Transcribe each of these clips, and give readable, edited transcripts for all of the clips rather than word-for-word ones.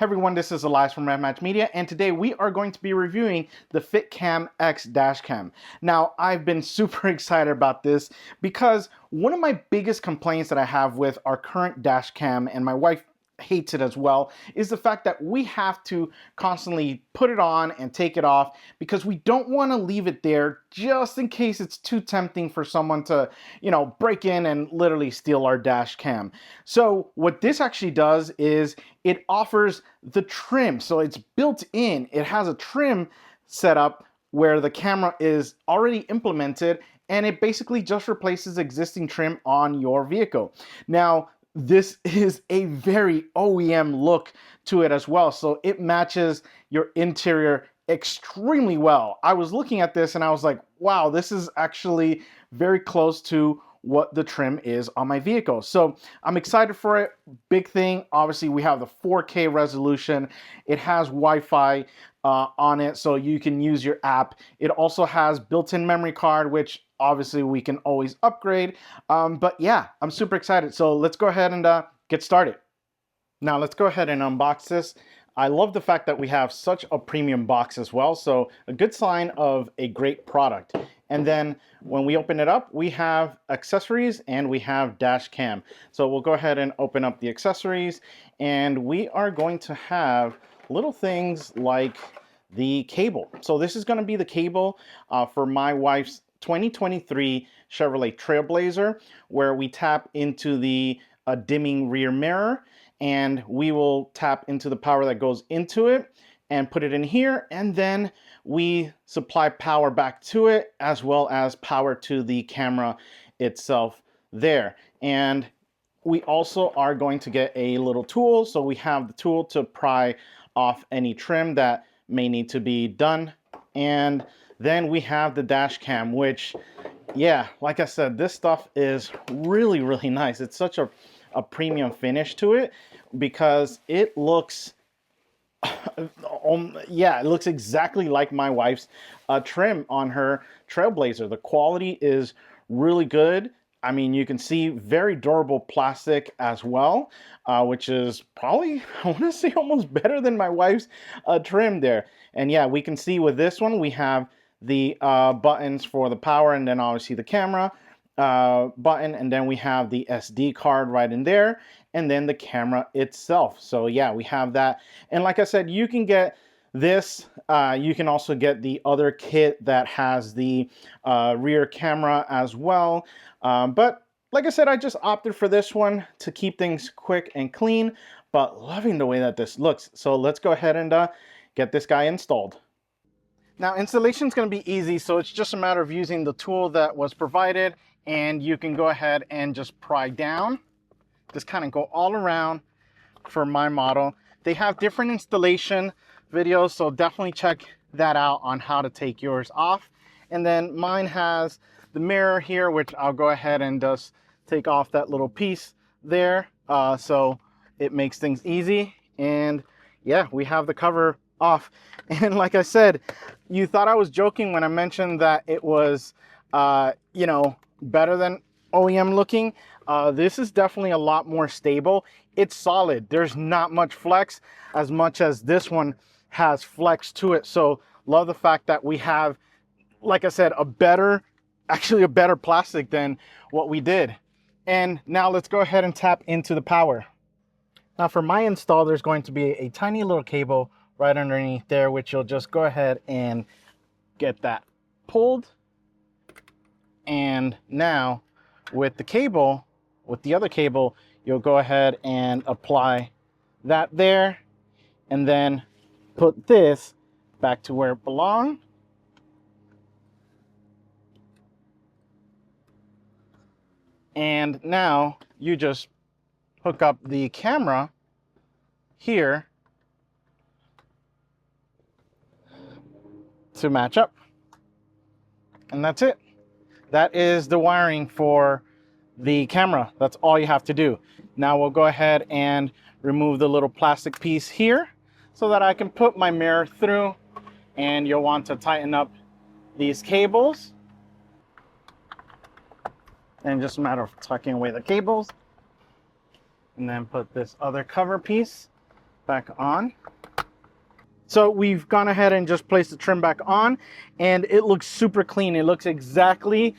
Everyone, this is Elias from Red Match Media, and today we are going to be reviewing the FITCAMX dash cam. Now, I've been super excited about this because one of my biggest complaints that I have with our current dash cam, and my wife hates it as well, is the fact that we have to constantly put it on and take it off because we don't want to leave it there just in case it's too tempting for someone to, break in and literally steal our dash cam. So what this actually does is it offers the trim. So it's built in. It has a trim setup where the camera is already implemented, and it basically just replaces existing trim on your vehicle. Now, this is a very OEM look to it as well, so it matches your interior extremely well. I was looking at this and I was like, wow, this is actually very close to what the trim is on my vehicle. So I'm excited for it. Big thing, obviously we have the 4K resolution. It has Wi-Fi on it, so you can use your app. It also has built-in memory card, which obviously we can always upgrade. But yeah, I'm super excited. So let's go ahead and get started. Now let's go ahead and unbox this. I love the fact that we have such a premium box as well. So a good sign of a great product. And then when we open it up, we have accessories and we have dash cam. So we'll go ahead and open up the accessories, and we are going to have little things like the cable. So this is going to be the cable for my wife's 2023 Chevrolet Trailblazer, where we tap into the dimming rear mirror, and we will tap into the power that goes into it and put it in here, and then we supply power back to it as well as power to the camera itself there. And we also are going to get a little tool, so we have the tool to pry off any trim that may need to be done. And then we have the dash cam, which, yeah, like I said, this stuff is really, really nice. It's such a premium finish to it because it looks, yeah, it looks exactly like my wife's trim on her Trailblazer. The quality is really good. I mean, you can see very durable plastic as well, which is probably, I want to say, almost better than my wife's trim there. And yeah, we can see with this one, we have the buttons for the power, and then obviously the camera button, and then we have the SD card right in there, and then the camera itself. So yeah, we have that. And like I said, you can get this, you can also get the other kit that has the rear camera as well. But like I said, I just opted for this one to keep things quick and clean, but loving the way that this looks. So let's go ahead and get this guy installed. Now, installation is going to be easy, so it's just a matter of using the tool that was provided, and you can go ahead and just pry down. Just kind of go all around for my model. They have different installation videos, so definitely check that out on how to take yours off. And then mine has the mirror here, which I'll go ahead and just take off that little piece there, so it makes things easy. And yeah, we have the cover off. And like I said, you thought I was joking when I mentioned that it was better than OEM looking. This is definitely a lot more stable. It's solid. There's not much flex as much as this one has flex to it. So love the fact that we have, like I said, actually a better plastic than what we did. And now let's go ahead and tap into the power. Now for my install, there's going to be a tiny little cable right underneath there, which you'll just go ahead and get that pulled. And now with the other cable, you'll go ahead and apply that there, and then put this back to where it belongs. And now you just hook up the camera here to match up. And that's it. That is the wiring for the camera. That's all you have to do. Now we'll go ahead and remove the little plastic piece here so that I can put my mirror through, and you'll want to tighten up these cables. And just a matter of tucking away the cables, and then put this other cover piece back on. So we've gone ahead and just placed the trim back on, and it looks super clean. It looks exactly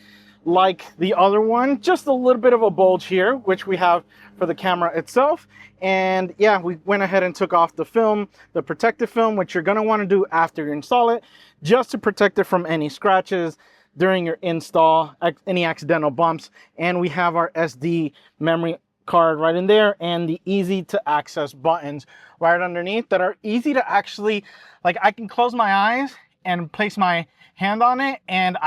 like the other one, just a little bit of a bulge here, which we have for the camera itself. And yeah, we went ahead and took off the film, the protective film, which you're gonna wanna do after you install it, just to protect it from any scratches during your install, any accidental bumps. And we have our SD memory card right in there, and the easy to access buttons right underneath that are easy to actually, like, I can close my eyes and place my hand on it and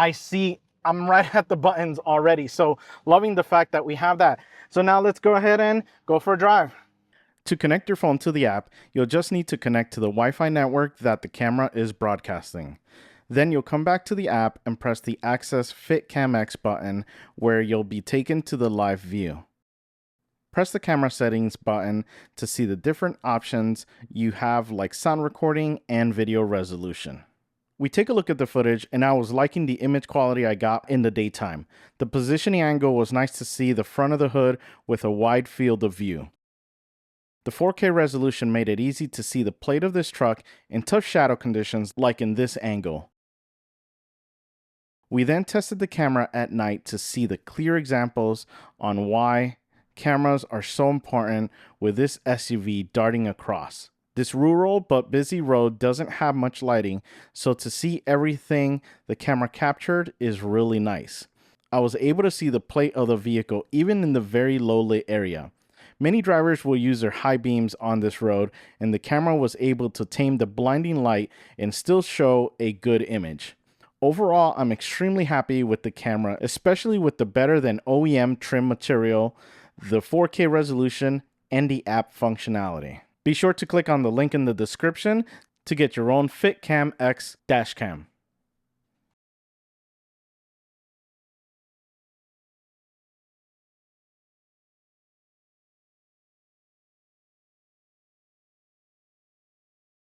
I'm right at the buttons already. So loving the fact that we have that. So now let's go ahead and go for a drive. To connect your phone to the app, you'll just need to connect to the Wi-Fi network that the camera is broadcasting. Then you'll come back to the app and press the Access FITCAMX button, where you'll be taken to the live view. Press the camera settings button to see the different options you have, like sound recording and video resolution. We take a look at the footage, and I was liking the image quality I got in the daytime. The positioning angle was nice to see the front of the hood with a wide field of view. The 4K resolution made it easy to see the plate of this truck in tough shadow conditions like in this angle. We then tested the camera at night to see the clear examples on why cameras are so important with this SUV darting across. This rural but busy road doesn't have much lighting, so to see everything the camera captured is really nice. I was able to see the plate of the vehicle even in the very low lit area. Many drivers will use their high beams on this road, and the camera was able to tame the blinding light and still show a good image. Overall, I'm extremely happy with the camera, especially with the better than OEM trim material, the 4K resolution, and the app functionality. Be sure to click on the link in the description to get your own FITCAMX dashcam.